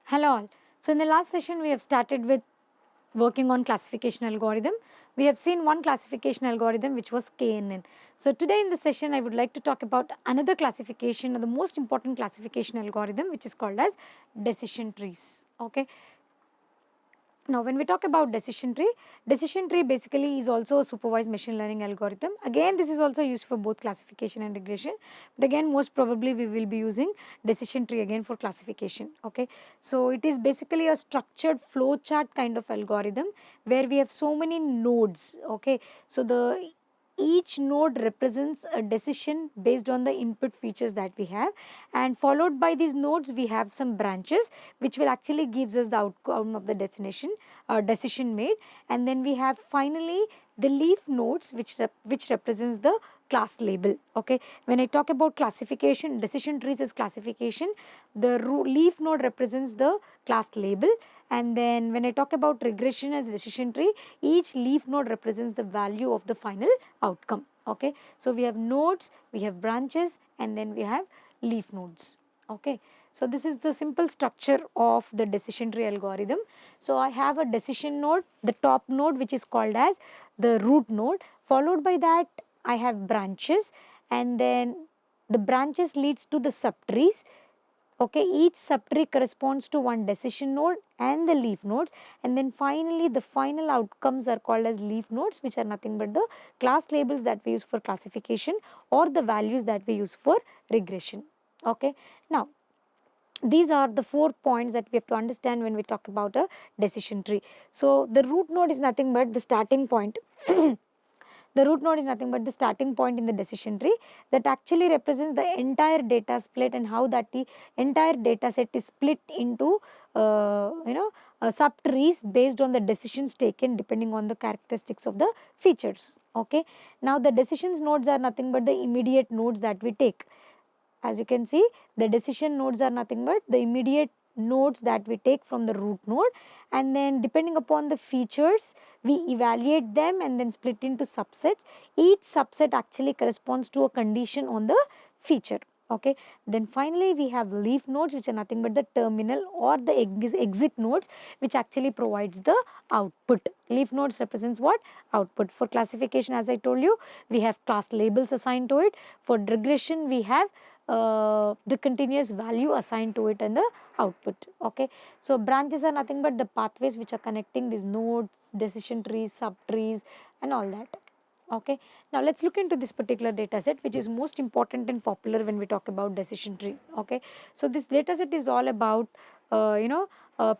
Hello all. So in the last session we have started with working on classification algorithm. We have seen one classification algorithm which was KNN. So today in the session I would like to talk about another classification or the most important classification algorithm which is called as decision trees. Okay. Now, when we talk about decision tree basically is also a supervised machine learning algorithm. Again, this is also used for both classification and regression. But again, most probably we will be using decision tree again for classification. Okay, so it is basically a structured flowchart kind of algorithm where we have so many nodes. Okay, so the each node represents a decision based on the input features that we have, and followed by these nodes we have some branches which will actually gives us the outcome of the definition decision made, and then we have finally the leaf nodes which represents the class label. Okay, when I talk about classification, decision trees is classification, the leaf node represents the class label, and then when I talk about regression as decision tree, each leaf node represents the value of the final outcome. Okay, so we have nodes, we have branches, and then we have leaf nodes. Okay, so this is the simple structure of the decision tree algorithm. So I have a decision node, the top node which is called as the root node, followed by that I have branches, and then the branches leads to the subtrees. Okay, each subtree corresponds to one decision node and the leaf nodes, and then finally the final outcomes are called as leaf nodes, which are nothing but the class labels that we use for classification or the values that we use for regression. Okay, now these are the 4 points that we have to understand when we talk about a decision tree. So the root node is nothing but the starting point. The root node is nothing but the starting point in the decision tree that actually represents the entire data split and how that the entire data set is split into subtrees based on the decisions taken depending on the characteristics of the features. Okay, now the decisions nodes are nothing but the immediate nodes that we take. As you can see, the decision nodes are nothing but the immediate nodes that we take from the root node, and then depending upon the features we evaluate them and then split into subsets. Each subset actually corresponds to a condition on the feature. Okay, then finally we have leaf nodes which are nothing but the terminal or the exit nodes which actually provides the output. Leaf nodes represents what? Output. For classification, as I told you, we have class labels assigned to it. For regression we have the continuous value assigned to it and the output. Okay, so branches are nothing but the pathways which are connecting these nodes, decision trees, subtrees, and all that. Okay, now let's look into this particular data set which is most important and popular when we talk about decision tree. Okay, so this data set is all about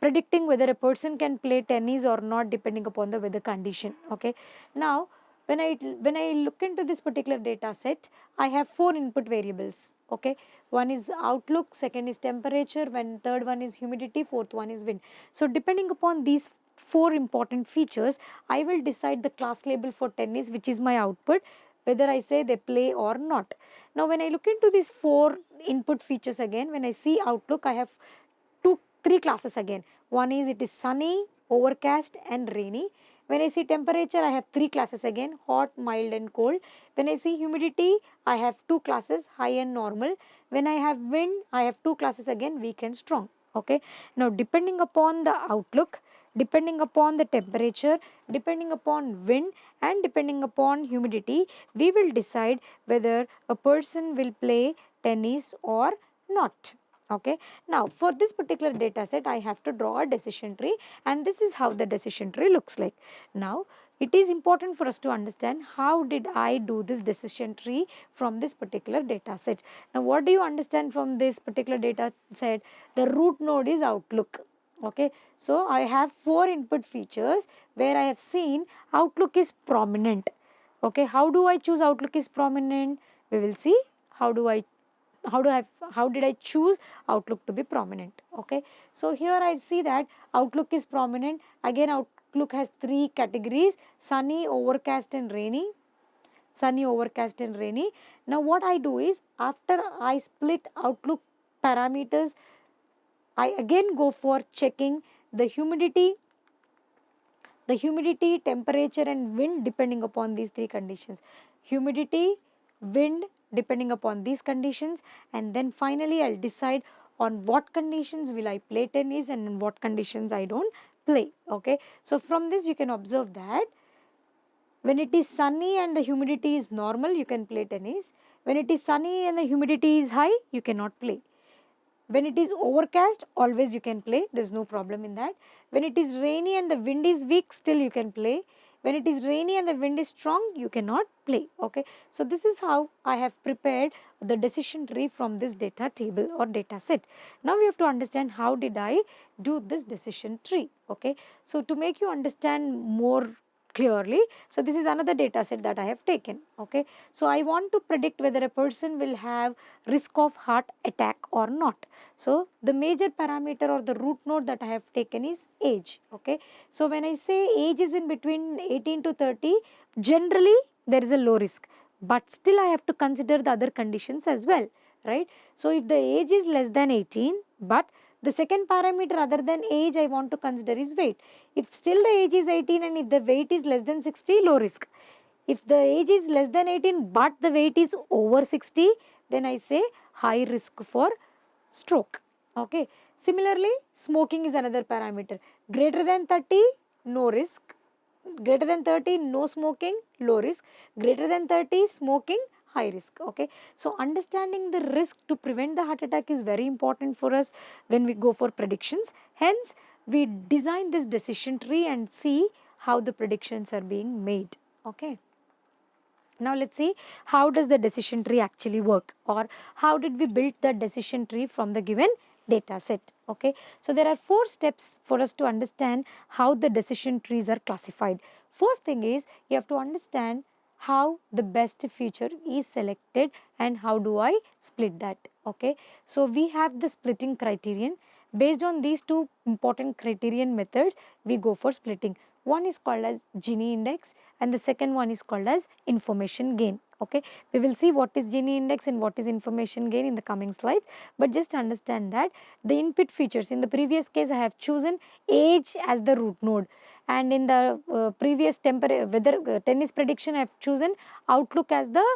predicting whether a person can play tennis or not depending upon the weather condition. Okay, now when I look into this particular data set, I have 4 input variables. Okay, one is outlook, second is temperature, when third one is humidity, fourth one is wind. So depending upon these 4 important features, I will decide the class label for tennis, which is my output, whether I say they play or not. Now when I look into these 4 input features again, when I see outlook, I have three classes again. One is it is sunny, overcast, and rainy. When I see temperature, I have 3 classes again: hot, mild, and cold. When I see humidity, I have 2 classes: high and normal. When I have wind, I have 2 classes again: weak and strong. Okay, now depending upon the outlook, depending upon the temperature, depending upon wind, and depending upon humidity, we will decide whether a person will play tennis or not. Okay, now for this particular data set I have to draw a decision tree, and this is how the decision tree looks like. Now it is important for us to understand how did I do this decision tree from this particular data set. Now what do you understand from this particular data set? The root node is outlook. Okay, so I have 4 input features where I have seen outlook is prominent. Okay, how do I choose outlook is prominent? We will see how do I how did I choose outlook to be prominent. Okay, so here I see that outlook is prominent. Again, outlook has 3 categories: sunny, overcast, and rainy. Sunny, overcast, and rainy. Now what I do is, after I split outlook parameters, I again go for checking the humidity, temperature, and wind depending upon these 3 conditions. Humidity, wind depending upon these conditions, and then finally I'll decide on what conditions will I play tennis and in what conditions I don't play. Okay, so from this you can observe that when it is sunny and the humidity is normal, you can play tennis. When it is sunny and the humidity is high, you cannot play. When it is overcast, always you can play, there is no problem in that. When it is rainy and the wind is weak, still you can play. When it is rainy and the wind is strong, you cannot play. Okay, so this is how I have prepared the decision tree from this data table or data set. Now we have to understand how did I do this decision tree. Okay, so to make you understand more clearly, so this is another data set that I have taken. Okay, so I want to predict whether a person will have risk of heart attack or not. So the major parameter or the root node that I have taken is age. Okay, so when I say age is in between 18 to 30, generally there is a low risk, but still I have to consider the other conditions as well, right? So if the age is less than 18, but the second parameter other than age I want to consider is weight. If still the age is 18 and if the weight is less than 60, low risk. If the age is less than 18 but the weight is over 60, then I say high risk for stroke. Okay. Similarly, smoking is another parameter. Greater than 30, no risk. Greater than 30, no smoking, low risk. Greater than 30, smoking, high risk. Okay, so understanding the risk to prevent the heart attack is very important for us when we go for predictions. Hence we design this decision tree and see how the predictions are being made. Okay, now let's see how does the decision tree actually work, or how did we build the decision tree from the given data set. Okay, so there are 4 steps for us to understand how the decision trees are classified. First thing is you have to understand how the best feature is selected and how do I split that. Okay, so we have the splitting criterion. Based on these 2 important criterion methods, we go for splitting. One is called as Gini index and the second one is called as information gain. Okay, we will see what is Gini index and what is information gain in the coming slides, but just understand that the input features, in the previous case I have chosen age as the root node, and in the previous weather tennis prediction I have chosen outlook as the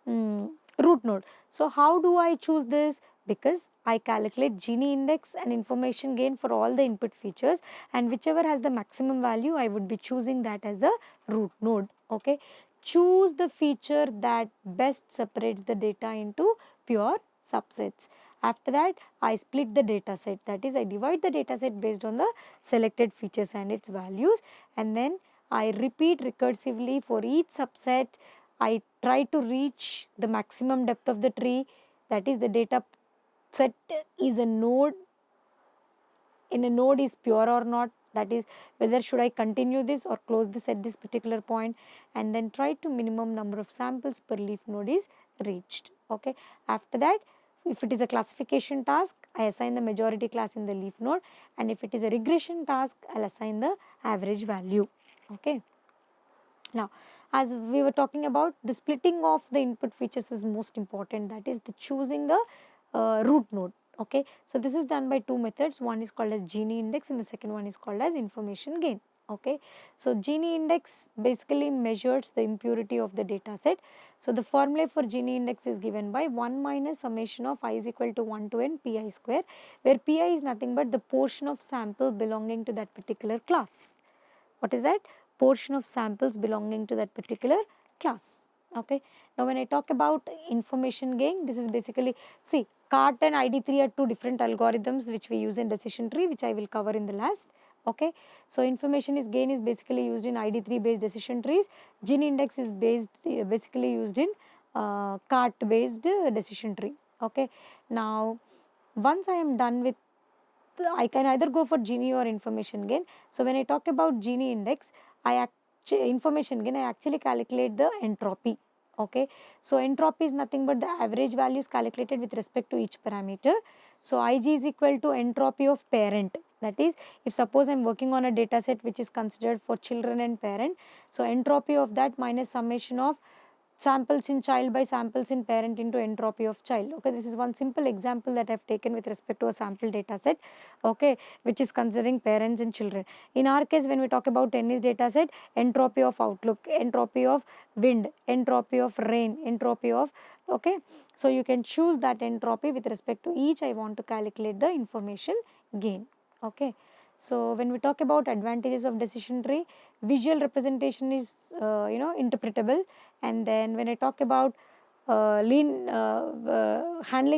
root node. So how do I choose this? Because I calculate Gini index and information gain for all the input features, and whichever has the maximum value I would be choosing that as the root node. Okay, choose the feature that best separates the data into pure subsets. After that I split the data set, that is I divide the data set based on the selected features and its values, and then I repeat recursively for each subset. I try to reach the maximum depth of the tree, that is the data set is a node, in a node is pure or not, that is whether should I continue this or close this at this particular point, and then try to minimum number of samples per leaf node is reached. Okay, after that if it is a classification task I assign the majority class in the leaf node, and if it is a regression task I'll assign the average value. Okay, now as we were talking about, the splitting of the input features is most important, that is the choosing the root node. Okay, so this is done by 2 methods, one is called as Gini index and the second one is called as information gain. Okay, so Gini index basically measures the impurity of the data set. So the formula for Gini index is given by 1 minus summation of I is equal to 1 to n pi square, where pi is nothing but the portion of sample belonging to that particular class. What is that? Portion of samples belonging to that particular class. Okay, now when I talk about information gain, this is basically, see, CART and ID3 are 2 different algorithms which we use in decision tree, which I will cover in the last. Okay, so information is gain is basically used in ID3 based decision trees. Gini index is basically used in CART based decision tree. Okay, now once I am done with, I can either go for Gini or information gain. So when I talk about Gini index, information gain, I actually calculate the entropy. Okay, so entropy is nothing but the average values calculated with respect to each parameter. So Ig is equal to entropy of parent. That is, if suppose I am working on a data set which is considered for children and parent, so entropy of that minus summation of samples in child by samples in parent into entropy of child. Okay, this is one simple example that I've taken with respect to a sample data set, okay, which is considering parents and children. In our case, when we talk about tennis data set, entropy of outlook, entropy of wind, entropy of rain, entropy of, okay, so you can choose that entropy with respect to each. I want to calculate the information gain. Okay, so when we talk about advantages of decision tree, visual representation is interpretable. And then when I talk about handling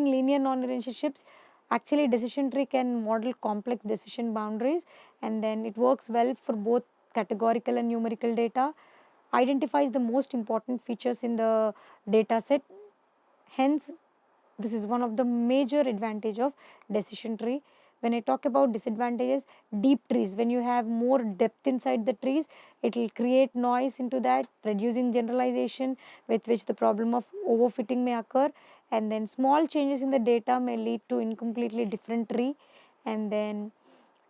linear non-relationships, actually decision tree can model complex decision boundaries, and then it works well for both categorical and numerical data, identifies the most important features in the data set. Hence, this is one of the major advantage of decision tree. When I talk about disadvantages, deep trees, when you have more depth inside the trees, it will create noise into that, reducing generalization, with which the problem of overfitting may occur. And then small changes in the data may lead to incompletely different tree. And then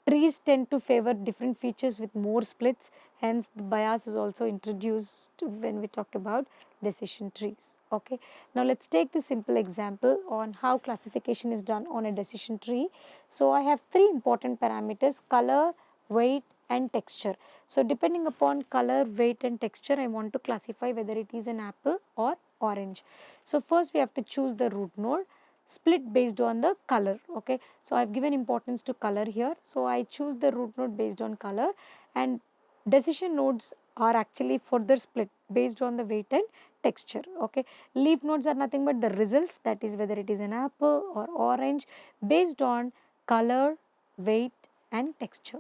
trees tend to favor different features with more splits, hence the bias is also introduced when we talk about decision trees. Okay, now let's take the simple example on how classification is done on a decision tree. So I have three important parameters: color, weight and texture. So depending upon color, weight and texture, I want to classify whether it is an apple or orange. So first we have to choose the root node, split based on the color. Okay, so I've given importance to color here, so I choose the root node based on color, and decision nodes are actually further split based on the weight and texture. Okay, leaf nodes are nothing but the results, that is whether it is an apple or orange, based on color, weight and texture.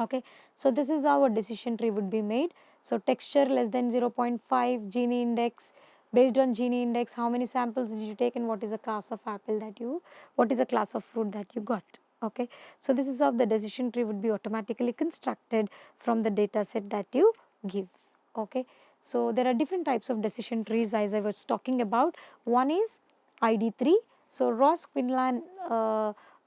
Okay, so this is how a decision tree would be made. So texture less than 0.5, Gini index, based on Gini index, how many samples did you take and what is the class of apple that you, what is the class of fruit that you got. Okay, so this is how the decision tree would be automatically constructed from the data set that you give. Okay, so there are different types of decision trees as I was talking about. One is ID3. So Ross Quinlan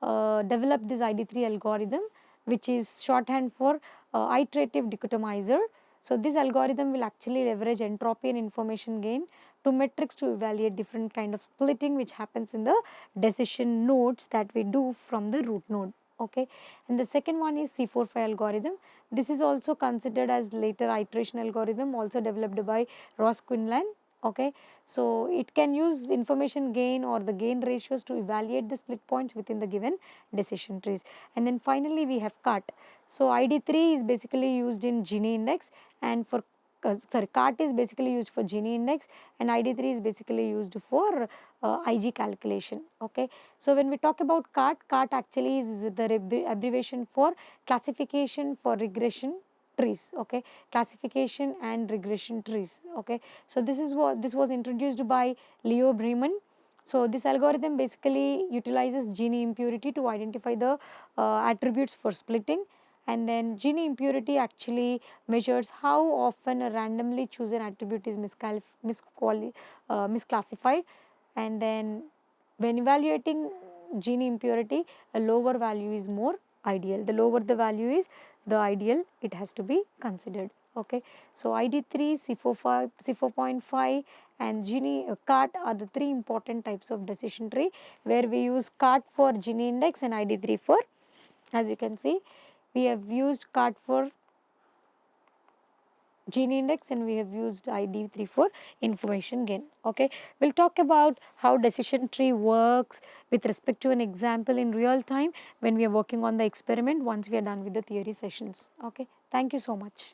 developed this ID3 algorithm, which is shorthand for iterative dichotomizer. So this algorithm will actually leverage entropy and information gain to metrics to evaluate different kind of splitting which happens in the decision nodes that we do from the root node. Okay, and the second one is C45 algorithm. This is also considered as later iteration algorithm, also developed by Ross Quinlan. Okay, so it can use information gain or the gain ratios to evaluate the split points within the given decision trees. And then finally we have CART. So ID3 is basically used in Gini index, and for CART is basically used for Gini index, and ID3 is basically used for IG calculation. Okay, so when we talk about CART, CART actually is the abbreviation for classification for regression trees. Okay, classification and regression trees. Okay, so this is what this was introduced by Leo Bremen. So this algorithm basically utilizes Gini impurity to identify the attributes for splitting, and then Gini impurity actually measures how often a randomly chosen attribute is misclassified, and then when evaluating Gini impurity, a lower value is more ideal. The lower the value is, the ideal it has to be considered. Okay, so ID3, C45, C4.5 and Gini CART are the three important types of decision tree, where we use CART for Gini index and ID3 for, as you can see, we have used CART for Gini index and we have used ID3 for information gain. Okay, we'll talk about how decision tree works with respect to an example in real time when we are working on the experiment once we are done with the theory sessions. Okay, thank you so much.